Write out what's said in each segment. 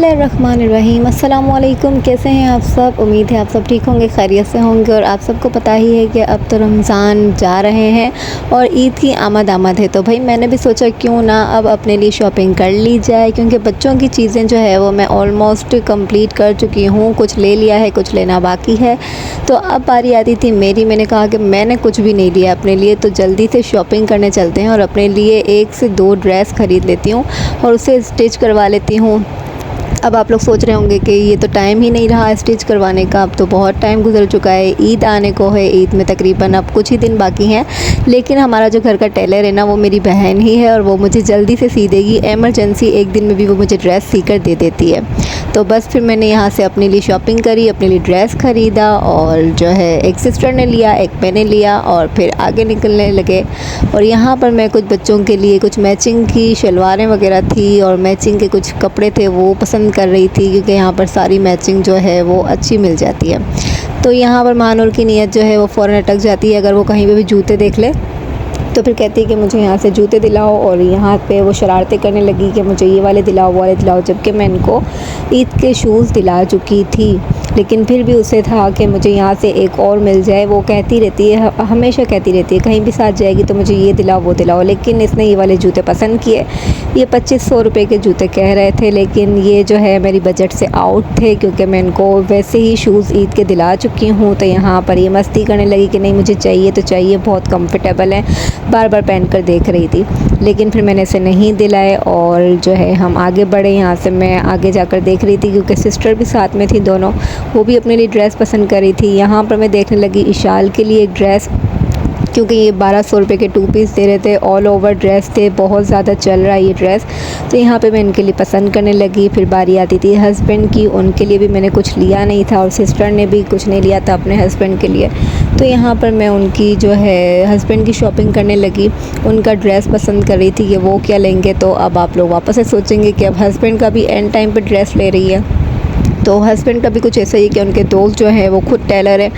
बिस्मिल्लाहिर्रहमानिर्रहीम। अस्सलाम वालेकुम। कैसे हैं आप सब? उम्मीद है आप सब ठीक होंगे, खैरियत से होंगे। और आप सबको पता ही है कि अब तो रमज़ान जा रहे हैं और ईद की आमद है। तो भाई मैंने भी सोचा क्यों ना अब अपने लिए शॉपिंग कर ली जाए, क्योंकि बच्चों की चीज़ें जो है वो मैं ऑलमोस्ट कंप्लीट कर चुकी हूँ। कुछ ले लिया है, कुछ लेना बाकी है। तो अब बारी आती थी मेरी। मैंने कहा कि मैंने कुछ भी नहीं लिया अपने लिए, तो जल्दी से शॉपिंग करने चलते हैं और अपने लिए 1 से 2 ड्रेस ख़रीद लेती हूँ और उसे स्टिच करवा लेती हूँ। अब आप लोग सोच रहे होंगे कि ये तो टाइम ही नहीं रहा स्टिच करवाने का, अब तो बहुत टाइम गुजर चुका है, ईद आने को है, ईद में तकरीबन अब कुछ ही दिन बाकी हैं। लेकिन हमारा जो घर का टेलर है ना, वो मेरी बहन ही है और वो मुझे जल्दी से सी देगी। एमरजेंसी एक दिन में भी वो मुझे ड्रेस सी कर दे देती है। तो बस फिर मैंने यहाँ से अपने लिए शॉपिंग करी, अपने लिए ड्रेस ख़रीदा और जो है एक सिस्टर ने लिया, एक मैंने लिया और फिर आगे निकलने लगे। और यहाँ पर मैं कुछ बच्चों के लिए कुछ मैचिंग की शलवारें वगैरह थी और मैचिंग के कुछ कपड़े थे वो पसंद कर रही थी, क्योंकि यहाँ पर सारी मैचिंग जो है वो अच्छी मिल जाती है। तो यहाँ पर महानूर की नीयत जो है वो फ़ौरन अटक जाती है अगर वो कहीं पे भी जूते देख ले, तो फिर कहती है कि मुझे यहाँ से जूते दिलाओ। और यहाँ पे वो शरारतें करने लगी कि मुझे ये वाले दिलाओ, वो वाले दिलाओ, जबकि मैं इनको ईद के शूज़ दिला चुकी थी। लेकिन फिर भी उसे था कि मुझे यहाँ से एक और मिल जाए। वो कहती रहती है, हमेशा कहती रहती है, कहीं भी साथ जाएगी तो मुझे ये दिलाओ वो दिलाओ। लेकिन इसने ये वाले जूते पसंद किए। ये 2500 रुपये के जूते कह रहे थे, लेकिन ये जो है मेरी बजट से आउट थे, क्योंकि मैं इनको वैसे ही शूज़ ईद के दिला चुकी हूँ। तो यहाँ पर ये मस्ती करने लगी कि नहीं मुझे चाहिए तो चाहिए, बहुत कम्फर्टेबल है, बार बार पहन कर देख रही थी। लेकिन फिर मैंने इसे नहीं दिलाए और जो है हम आगे बढ़े। यहाँ से मैं आगे जाकर देख रही थी, क्योंकि सिस्टर भी साथ में थी दोनों, वो भी अपने लिए ड्रेस पसंद कर रही थी। यहाँ पर मैं देखने लगी इशाल के लिए एक ड्रेस, क्योंकि ये 1200 रुपये के 2 पीस दे रहे थे, ऑल ओवर ड्रेस थे, बहुत ज़्यादा चल रहा है ये ड्रेस। तो यहाँ पे मैं इनके लिए पसंद करने लगी। फिर बारी आती थी हस्बैंड की, उनके लिए भी मैंने कुछ लिया नहीं था और सिस्टर ने भी कुछ नहीं लिया था अपने हस्बैंड के लिए। तो यहाँ पर मैं उनकी जो है हस्बैंड की शॉपिंग करने लगी, उनका ड्रेस पसंद कर रही थी कि वो क्या लेंगे। तो अब आप लोग वापस से सोचेंगे कि अब हस्बैंड का भी एंड टाइम पर ड्रेस ले रही है। तो हस्बैंड का भी कुछ ऐसा ही कि उनके दोस्त जो है वो खुद टेलर है,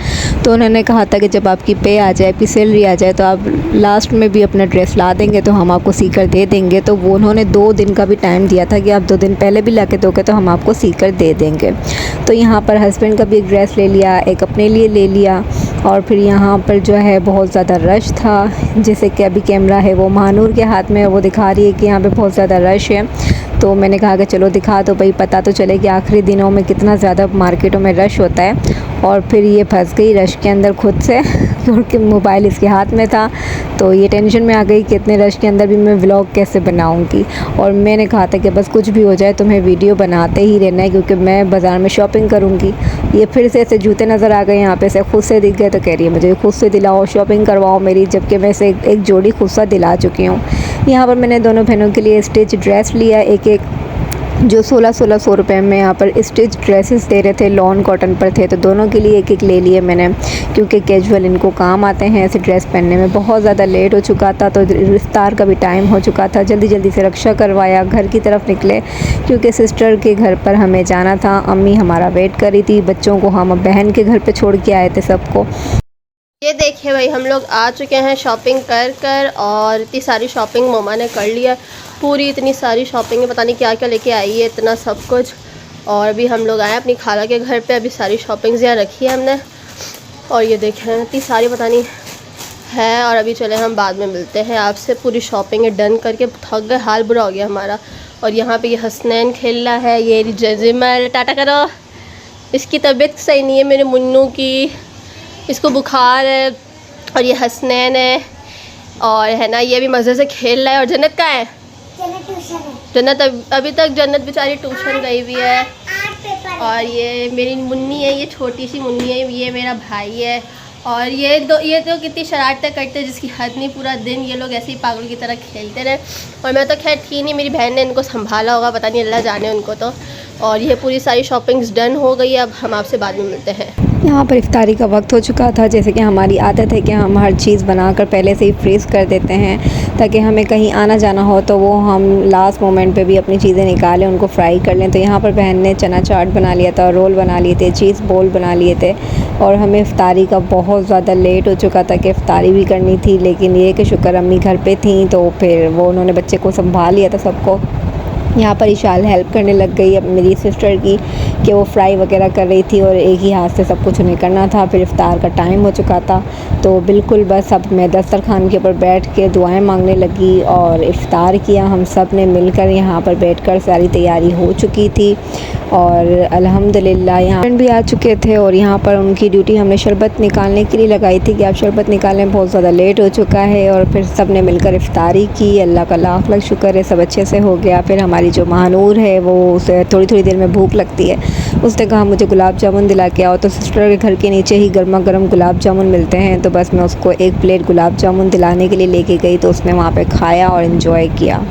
तो उन्होंने कहा था कि जब आपकी पे आ जाए, आपकी सैलरी आ जाए, तो आप लास्ट में भी अपना ड्रेस ला देंगे तो हम आपको सी कर दे देंगे। तो वो उन्होंने 2 दिन का भी टाइम दिया था कि आप 2 दिन पहले भी ला के दोगे तो हम आपको सी कर दे देंगे। तो यहाँ पर हस्बैंड का भी एक ड्रेस ले लिया, एक अपने लिए ले लिया। और फिर यहाँ पर जो है बहुत ज़्यादा रश था, जैसे कि अभी कैमरा है वो महानूर के हाथ में, वो दिखा रही है कि यहाँ पे बहुत ज़्यादा रश है। तो मैंने कहा कि चलो दिखा दो भाई, पता तो चले कि आखिरी दिनों में कितना ज़्यादा मार्केटों में रश होता है। और फिर ये फंस गई रश के अंदर खुद से, क्योंकि मोबाइल इसके हाथ में था। तो ये टेंशन में आ गई कि इतने रश के अंदर भी मैं व्लॉग कैसे बनाऊंगी। और मैंने कहा था कि बस कुछ भी हो जाए तुम्हें वीडियो बनाते ही रहना है, क्योंकि मैं बाज़ार में शॉपिंग करूंगी। ये फिर से ऐसे जूते नज़र आ गए यहाँ पे, से खुद से दिख गए तो कह रही है मुझे खुद से दिलाओ, शॉपिंग करवाओ मेरी, जबकि मैं से एक जोड़ी खुद सा दिला चुकी हूँ। यहाँ पर मैंने दोनों बहनों के लिए स्टिच ड्रेस लिया, एक एक जो 1600 रुपये में यहाँ पर स्टिच ड्रेसेस दे रहे थे, लॉन कॉटन पर थे। तो दोनों के लिए एक एक ले लिए मैंने, क्योंकि कैजुअल इनको काम आते हैं ऐसे ड्रेस पहनने में। बहुत ज़्यादा लेट हो चुका था, तो इफ्तार का भी टाइम हो चुका था। जल्दी जल्दी से रक्षा करवाया, घर की तरफ निकले, क्योंकि सिस्टर के घर पर हमें जाना था। अम्मी हमारा वेट कर रही थी, बच्चों को हम बहन के घर पर छोड़ के आए थे सबको। ये देखिए भाई, हम लोग आ चुके हैं शॉपिंग कर कर, और इतनी सारी शॉपिंग मम्मा ने कर लिया, पूरी इतनी सारी शॉपिंग है, पता नहीं क्या क्या लेके आई है, इतना सब कुछ। और अभी हम लोग आए अपनी खाला के घर पे, अभी सारी शॉपिंग यहाँ रखी है हमने। और ये देखें इतनी सारी पता नहीं है। और अभी चले हम बाद में मिलते हैं आपसे, पूरी शॉपिंग डन करके थक गए, हाल बुरा हो गया हमारा। और यहाँ पर ये हसनैन खेल रहा है, ये जजिमल टाटा करो, इसकी तबीयत सही नहीं है मेरे मुन्नू की, इसको बुखार है। और ये हसनैन है, और है ना ये भी मज़े से खेल रहा है। और जन्नत का है, जन्नत अभी तक जन्नत बेचारी ट्यूशन गई हुई है। और ये मेरी मुन्नी है, ये छोटी सी मुन्नी है, ये मेरा भाई है। और ये तो कितनी शरारतें करते हैं जिसकी हद नहीं, पूरा दिन ये लोग ऐसे ही पागल की तरह खेलते रहे। और मैं तो खैर थी नहीं, मेरी बहन ने इनको संभाला होगा, पता नहीं अल्लाह जाने उनको तो। और ये पूरी सारी शॉपिंग्स डन हो गई है, अब हम आपसे बाद में मिलते हैं। यहाँ पर इफ्तारी का वक्त हो चुका था। जैसे कि हमारी आदत है कि हम हर चीज़ बनाकर पहले से ही फ्रीज़ कर देते हैं, ताकि हमें कहीं आना जाना हो तो वो हम लास्ट मोमेंट पे भी अपनी चीज़ें निकालें, उनको फ्राई कर लें। तो यहाँ पर बहन ने चना चाट बना लिया था, रोल बना लिए थे, चीज़ बोल बना लिए थे। और हमें इफ्तारी का बहुत ज़्यादा लेट हो चुका था कि इफ्तारी भी करनी थी, लेकिन ये कि शुक्र अम्मी घर पर थी, तो फिर वो उन्होंने बच्चे को संभाल लिया था सबको। यहाँ पर इशाल हेल्प करने लग गई अब मेरी सिस्टर की कि वो फ्राई वगैरह कर रही थी और एक ही हाथ से सब कुछ उन्हें करना था। फिर इफ्तार का टाइम हो चुका था तो बिल्कुल बस अब मैं दस्तरखान के ऊपर बैठ के दुआएं मांगने लगी और इफ्तार किया हम सब ने मिलकर। यहाँ पर बैठकर सारी तैयारी हो चुकी थी और अल्हम्दुलिल्लाह यहाँ भी आ चुके थे और यहाँ पर उनकी ड्यूटी हमने शरबत निकालने के लिए लगाई थी कि आप शरबत निकालने में बहुत ज़्यादा लेट हो चुका है। और फिर सब ने मिलकर इफ्तारी की। अल्लाह का लाख लाख शुक्र है सब अच्छे से हो गया। फिर हमारी जो महानूर है वो उसे थोड़ी थोड़ी देर में भूख लगती है, उसने कहा मुझे गुलाब जामुन दिला के आओ। तो सिस्टर के घर के नीचे ही गर्मा गर्म गुलाब जामुन मिलते हैं तो बस मैं उसको एक प्लेट गुलाब जामुन दिलाने के लिए लेके गई तो उसने वहाँ पे खाया और इन्जॉय किया।